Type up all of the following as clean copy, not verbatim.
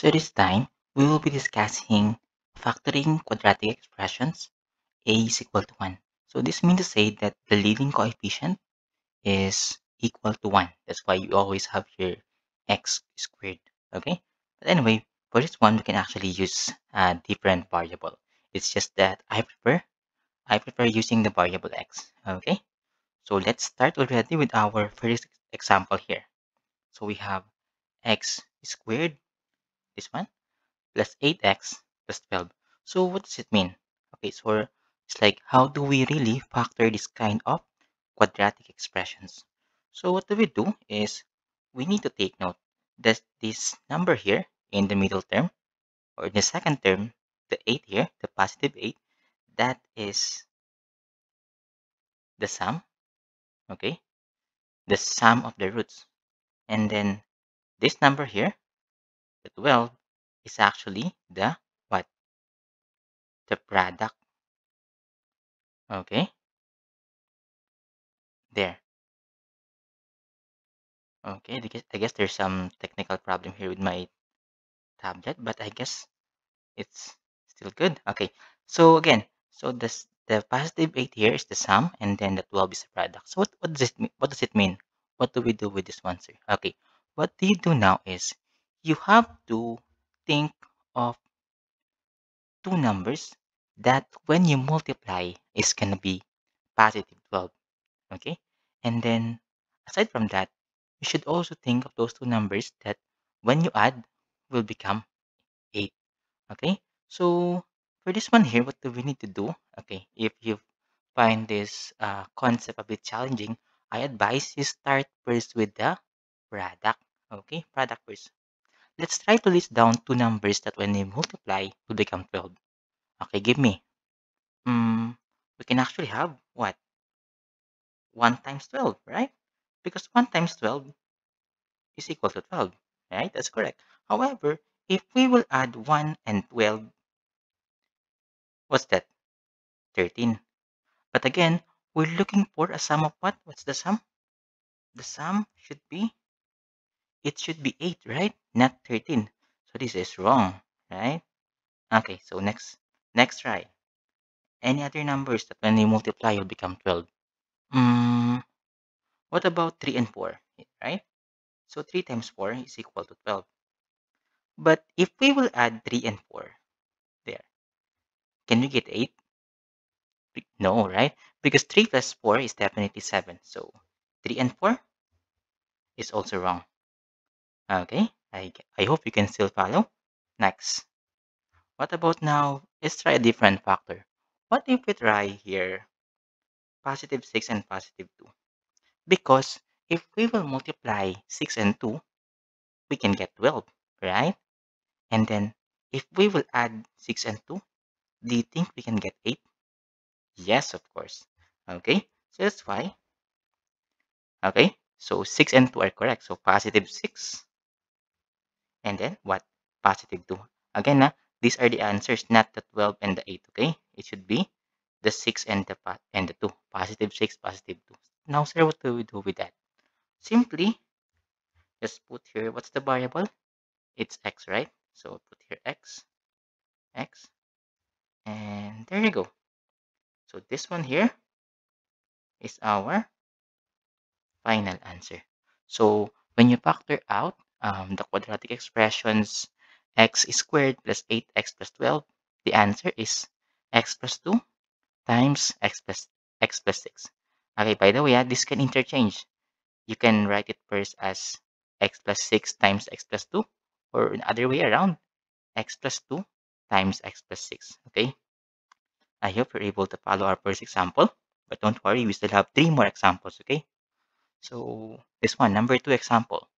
So this time, we will be discussing factoring quadratic expressions. A is equal to 1. So this means to say that the leading coefficient is equal to 1. That's why you always have your x squared. Okay? But anyway, for this one, we can actually use a different variable. It's just that I prefer using the variable x. Okay? So let's start already with our first example here. So we have x squared, this one, plus 8x plus 12. So what does it mean? Okay, so it's like, how do we really factor this kind of quadratic expressions? So what do we do is we need to take note that this number here in the middle term, or in the second term, the 8 here, the positive 8, that is the sum, okay? The sum of the roots. And then this number here, the 12, is actually the what? The product, okay? There. Okay, I guess there's some technical problem here with my tablet, but I guess it's still good. Okay, so again, so the positive 8 here is the sum, and then the 12 is the product. So what does it mean? What does it mean? What do we do with this one, sir? Okay, what you do now is you have to think of two numbers that when you multiply is gonna be positive 12. Okay, and then aside from that, you should also think of those two numbers that when you add will become 8. Okay, so for this one here, what do we need to do? Okay, if you find this concept a bit challenging, I advise you start first with the product. Okay, product first. Let's try to list down two numbers that when they multiply will become 12. Okay, give me. We can actually have what? 1 times 12, right? Because 1 times 12 is equal to 12, right? That's correct. However, if we will add 1 and 12, what's that? 13. But again, we're looking for a sum of what? What's the sum? The sum should be, it should be 8, right? Not 13. So this is wrong, right? Okay, so next try. Any other numbers that when they multiply will become 12? Mm, what about 3 and 4, right? So 3 times 4 is equal to 12. But if we will add 3 and 4, there, can we get 8? No, right? Because 3 plus 4 is definitely 7. So 3 and 4 is also wrong. Okay, I hope you can still follow. Next. What about now? Let's try a different factor. What if we try here positive 6 and positive 2? Because if we will multiply 6 and 2, we can get 12, right? And then if we will add 6 and 2, do you think we can get 8? Yes, of course. Okay, so that's why. Okay, so 6 and 2 are correct. So positive 6 and then what? Positive 2. Again, these are the answers, not the 12 and the 8. Okay, it should be the 6 and the 2. Positive 6, positive 2. Now, sir, what do we do with that? Simply just put here, what's the variable? It's x, right? So put here x, and there you go. So this one here is our final answer. So when you factor out the quadratic expressions x squared plus 8x plus 12, the answer is x plus 2 times x plus 6. Okay, by the way, this can interchange. You can write it first as x plus 6 times x plus 2, or the other way around, x plus 2 times x plus 6. Okay, I hope you're able to follow our first example, but don't worry, we still have 3 more examples. Okay, so this one, number 2 example.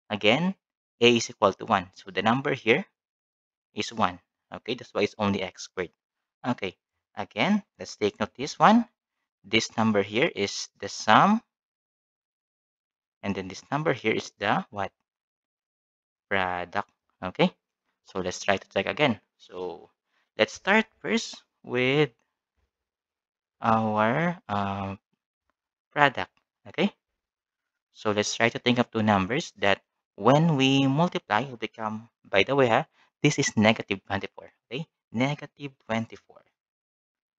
Again, a is equal to 1. So the number here is 1. Okay, that's why it's only x squared. Okay, again, let's take note this one. This number here is the sum, and then this number here is the what? Product. Okay, so let's try to check again. So let's start first with our product. Okay, so let's try to think of two numbers that When we multiply, it will become, by the way, this is negative 24. Okay? Negative 24.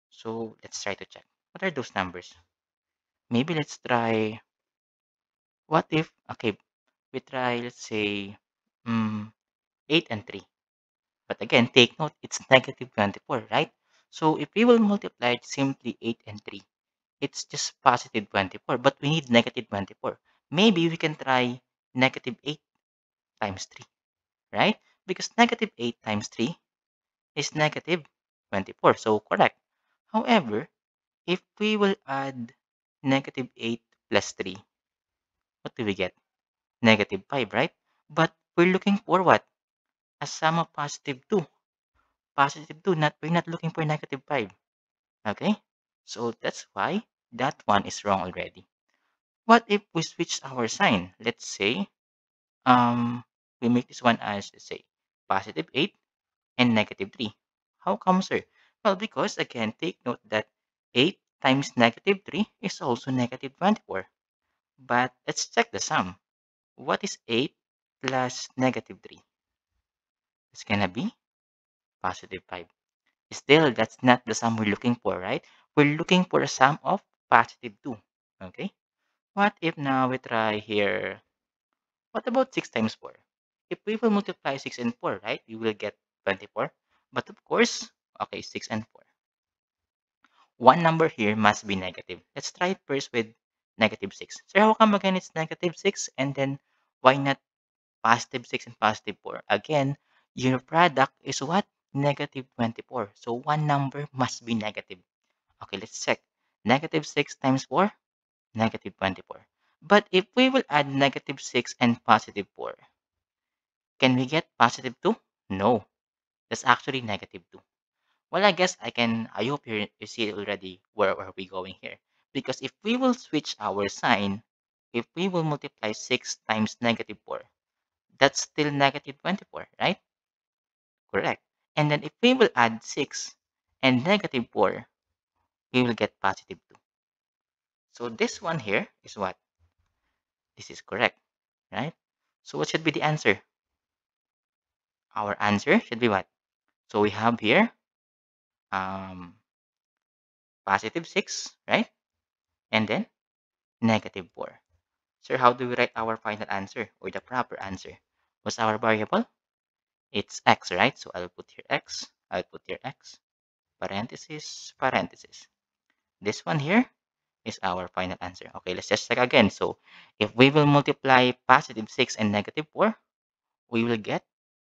So let's try to check. What are those numbers? Maybe let's try, what if, okay, we try, let's say, 8 and 3. But again, take note, it's negative 24, right? So if we will multiply simply 8 and 3, it's just positive 24, but we need negative 24. Maybe we can try negative 8 times 3, right? Because negative 8 times 3 is negative 24, so correct. However, if we will add negative 8 plus 3, what do we get? Negative 5, right? But we're looking for what? A sum of positive 2. Positive 2, we're not looking for negative 5. Okay? So that's why that one is wrong already. What if we switch our sign? Let's say we make this one as, let's say, positive 8 and negative 3. How come, sir? Well, because again, take note that 8 times negative 3 is also negative 24. But let's check the sum. What is 8 plus negative 3? It's gonna be positive 5. Still, that's not the sum we're looking for, right? We're looking for a sum of positive 2. Okay? What if now we try here? What about 6 times 4? If we will multiply 6 and 4, right, we will get 24. But of course, okay, 6 and 4. One number here must be negative. Let's try it first with negative 6. So how come again it's negative 6? And then why not positive 6 and positive 4? Again, your product is what? Negative 24. So one number must be negative. Okay, let's check. Negative 6 times 4, negative 24. But if we will add negative 6 and positive 4, can we get positive 2? No, that's actually negative 2. Well, I guess I hope you see already where are we going here. Because if we will switch our sign, if we will multiply 6 times negative 4, that's still negative 24, right? Correct. And then if we will add 6 and negative 4, we will get positive 2. So this one here is what? This is correct, right? So what should be the answer? Our answer should be what? So we have here um, positive 6, right? And then negative 4. So how do we write our final answer or the proper answer? What's our variable? It's x, right? So I'll put here x. I'll put here x. Parenthesis, parenthesis. This one here is our final answer. Okay, let's just check again. So if we will multiply positive 6 and negative 4, we will get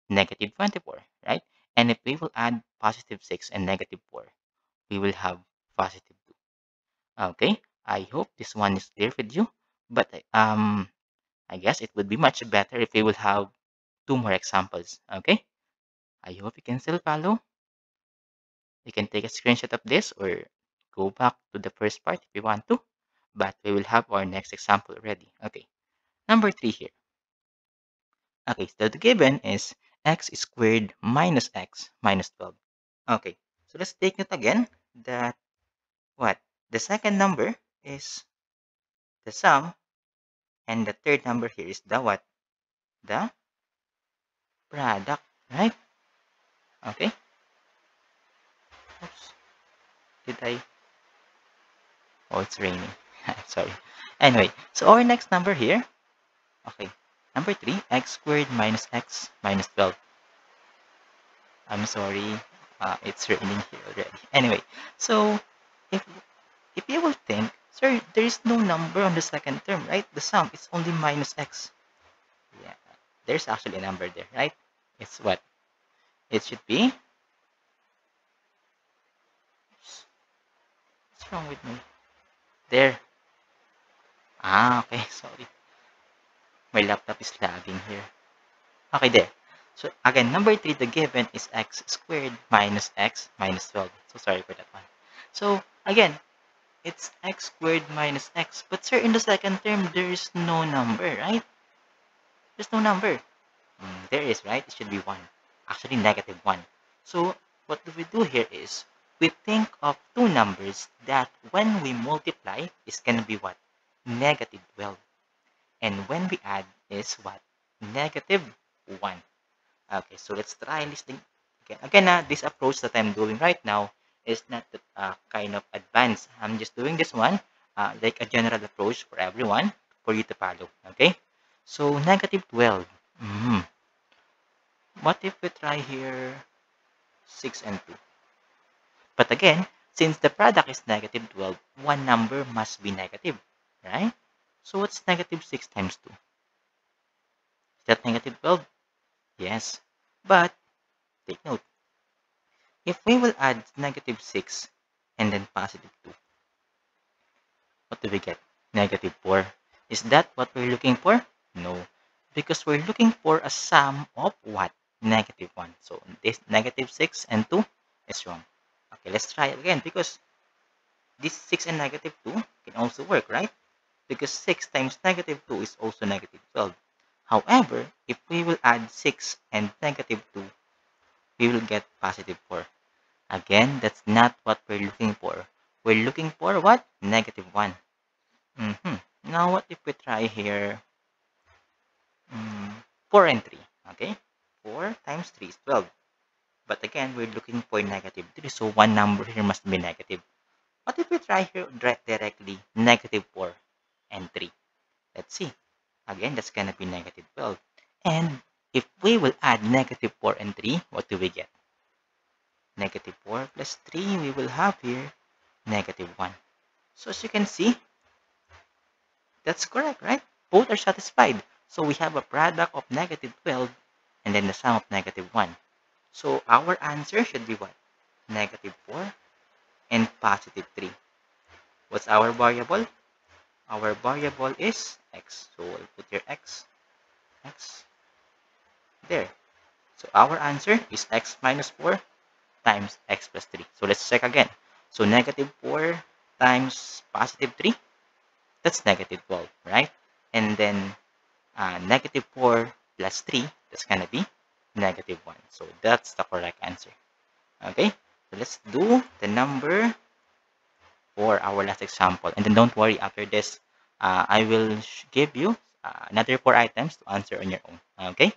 negative 24, right? And if we will add positive 6 and negative 4, we will have positive 2. Okay, I hope this one is clear with you. But I guess it would be much better if we will have two more examples. Okay, I hope you can still follow. You can take a screenshot of this or go back to the first part if you want to. But we will have our next example ready. Okay, number 3 here. Okay, so the given is x squared minus x minus 12. Okay, so let's take it again that what? The second number is the sum and the third number here is the what? The product, right? Okay. Oops. Did I? Oh, it's raining. Sorry. Anyway, so our next number here, okay, number 3, x squared minus x minus 12. I'm sorry, it's raining here already. Anyway, so if if you will think, sir, there is no number on the second term, right? The sum is only minus x. Yeah, there's actually a number there, right? It's what? It should be. Oops, what's wrong with me? There. Ah, okay, sorry. My laptop is lagging here. Okay, there. So again, number 3, the given is x squared minus x minus 12. So sorry for that one. So again, it's x squared minus x. But sir, in the second term, there is no number, right? There's no number. There is, right? It should be 1. Actually, negative 1. So what do we do here is, we think of two numbers that when we multiply is going to be what? Negative 12. And when we add is what? negative 1. Okay, so let's try listing again. Again, this approach that I'm doing right now is not that, kind of advanced. I'm just doing this one like a general approach for everyone for you to follow. Okay, so negative 12. What if we try here 6 and 2? But again, since the product is negative 12, one number must be negative, right? So what's negative 6 times 2? Is that negative 12? Yes. But take note, if we will add negative 6 and then positive 2, what do we get? Negative 4. Is that what we're looking for? No. Because we're looking for a sum of what? Negative 1. So this negative 6 and 2 is wrong. Okay, let's try again because this 6 and negative 2 can also work, right? Because 6 times negative 2 is also negative 12. However, if we will add 6 and negative 2, we will get positive 4. Again, that's not what we're looking for. We're looking for what? Negative 1. Now, what if we try here 4 and 3? Okay, 4 times 3 is 12. But again, we're looking for negative 3, so one number here must be negative. What if we try here directly negative 4 and 3? Let's see. Again, that's going to be negative 12. And if we will add negative 4 and 3, what do we get? Negative 4 plus 3, we will have here negative 1. So as you can see, that's correct, right? Both are satisfied. So we have a product of negative 12 and then the sum of negative 1. So our answer should be what? Negative 4 and positive 3. What's our variable? Our variable is x. So we'll put here x, there. So our answer is x minus 4 times x plus 3. So let's check again. So negative 4 times positive 3, that's negative 12, right? And then negative 4 plus 3, that's going to be negative 1. So that's the correct answer. Okay, so let's do the number for our last example. And then don't worry, after this, I will give you another 4 items to answer on your own. Okay,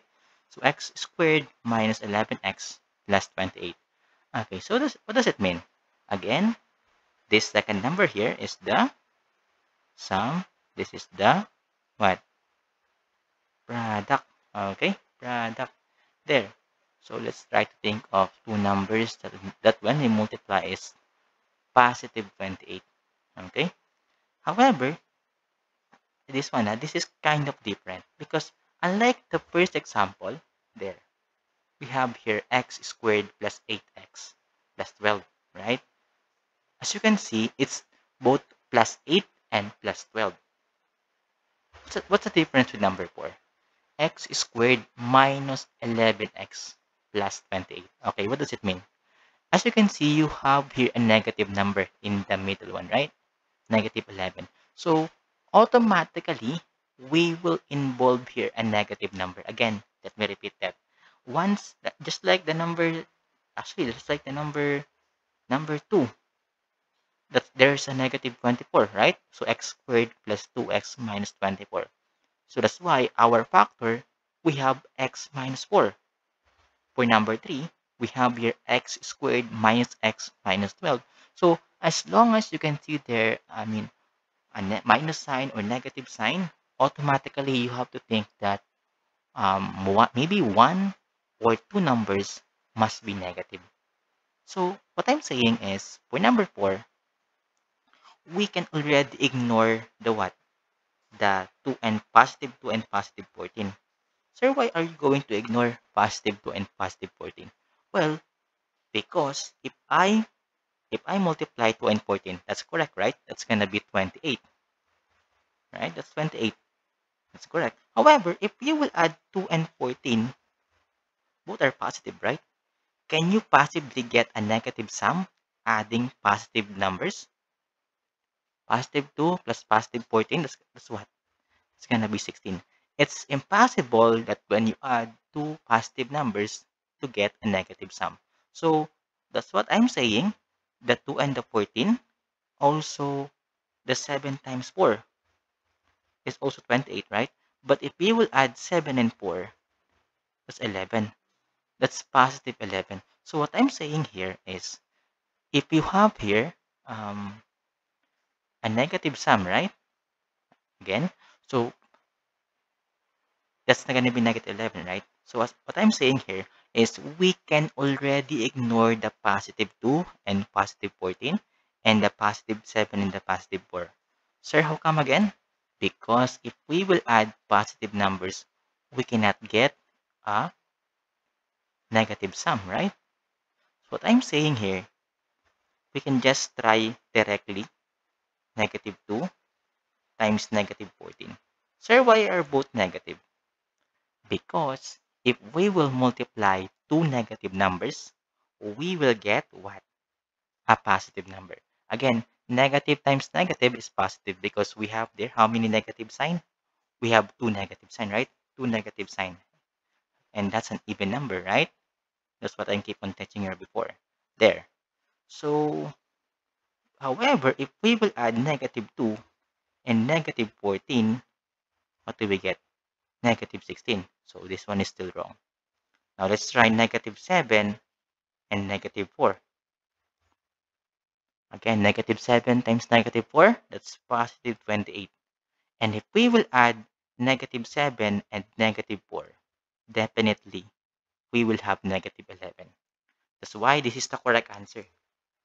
so x squared minus 11x plus 28. Okay, so what does it mean? Again, this second number here is the sum. This is the what? Product. Okay, product. There. So let's try to think of two numbers that when we multiply is positive 28. Okay. However, this one, this is kind of different because unlike the first example, there, we have here x squared plus 8x plus 12, right? As you can see, it's both plus 8 and plus 12. What's the difference with number 4? X squared minus 11x plus 28. Okay, what does it mean? As you can see, you have here a negative number in the middle one, right? Negative 11. So, automatically, we will involve here a negative number. Again, let me repeat that. Once, just like the number, actually, just like the number 2, that there's a negative 24, right? So, x squared plus 2x minus 24. So, that's why our factor, we have x minus 4. For number 3, we have here x squared minus x minus 12. So, as long as you can see there, I mean, a minus sign or negative sign, automatically you have to think that maybe one or two numbers must be negative. So, what I'm saying is, for number 4, we can already ignore the what? The 2 and positive 2 and positive 14. Sir, why are you going to ignore positive 2 and positive 14? Well, because if I multiply 2 and 14, that's correct, right? That's gonna be 28, right? That's 28. That's correct. However, if you will add 2 and 14, both are positive, right? Can you possibly get a negative sum adding positive numbers? Positive 2 plus positive 14, that's what? It's gonna be 16. It's impossible that when you add two positive numbers to get a negative sum. So that's what I'm saying. The 2 and the 14, also the 7 times 4 is also 28, right? But if we will add 7 and 4, that's 11. That's positive 11. So what I'm saying here is, if you have here um, a negative sum, right? Again, so that's not going to be negative 11, right? So what I'm saying here is we can already ignore the positive 2 and positive 14 and the positive 7 and the positive 4. Sir, how come again? Because if we will add positive numbers, we cannot get a negative sum, right? So what I'm saying here, we can just try directly negative 2 times negative 14. Sir, why are both negative? Because if we will multiply two negative numbers, we will get what? A positive number. Again, negative times negative is positive because we have there how many negative sign? We have two negative sign, right? Two negative sign. And that's an even number, right? That's what I keep on teaching you before. There. So, however, if we will add negative 2 and negative 14, what do we get? Negative 16. So this one is still wrong. Now let's try negative 7 and negative 4. Again, negative 7 times negative 4, that's positive 28. And if we will add negative 7 and negative 4, definitely we will have negative 11. That's why this is the correct answer.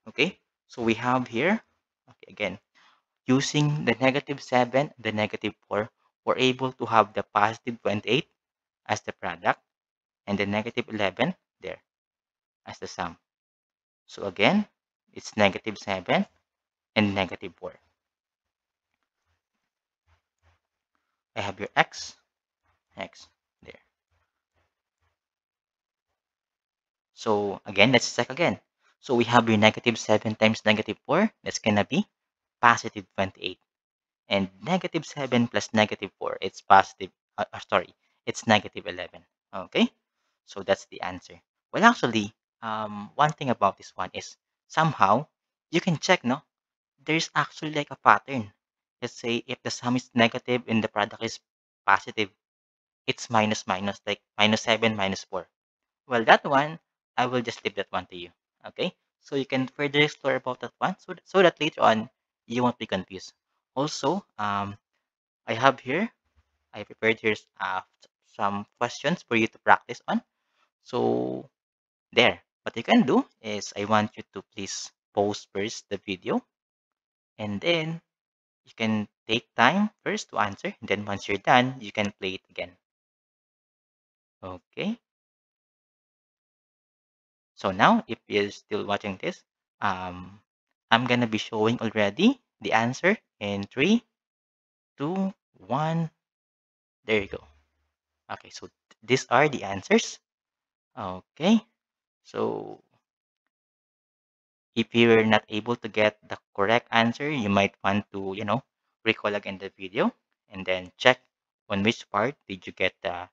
Okay? So we have here, okay, again, using the negative 7, the negative 4, we're able to have the positive 28 as the product and the negative 11 there as the sum. So again, it's negative 7 and negative 4. I have your x there. So again, let's check again. So we have your negative 7 times negative 4. That's going to be positive 28. And negative 7 plus negative 4, it's positive, sorry, it's negative 11. Okay? So that's the answer. Well, actually, one thing about this one is somehow you can check, no? There's actually like a pattern. Let's say if the sum is negative and the product is positive, it's minus minus, like minus 7 minus 4. Well, that one, I will just leave that one to you. Okay? So you can further explore about that one so that later on you won't be confused. Also, I have here, I prepared here some questions for you to practice on. So there, what you can do is I want you to please pause first the video and then you can take time first to answer. And then once you're done, you can play it again. Okay. So now, if you're still watching this, um, I'm gonna be showing already the answer in 3, 2, 1. There you go. Okay, so these are the answers. Okay, so if you're not able to get the correct answer, you might want to, recall again the video and then check on which part did you get the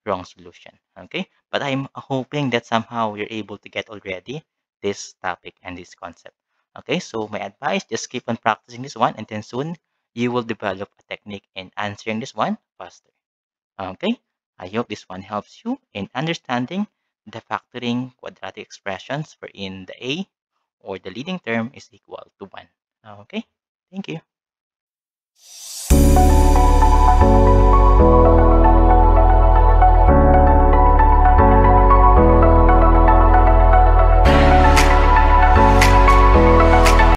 wrong solution. Okay, but I'm hoping that somehow you're able to get already this topic and this concept. Okay, so my advice, just keep on practicing this one and then soon you will develop a technique in answering this one faster. Okay, I hope this one helps you in understanding the factoring quadratic expressions wherein the a or the leading term is equal to 1. Okay, thank you.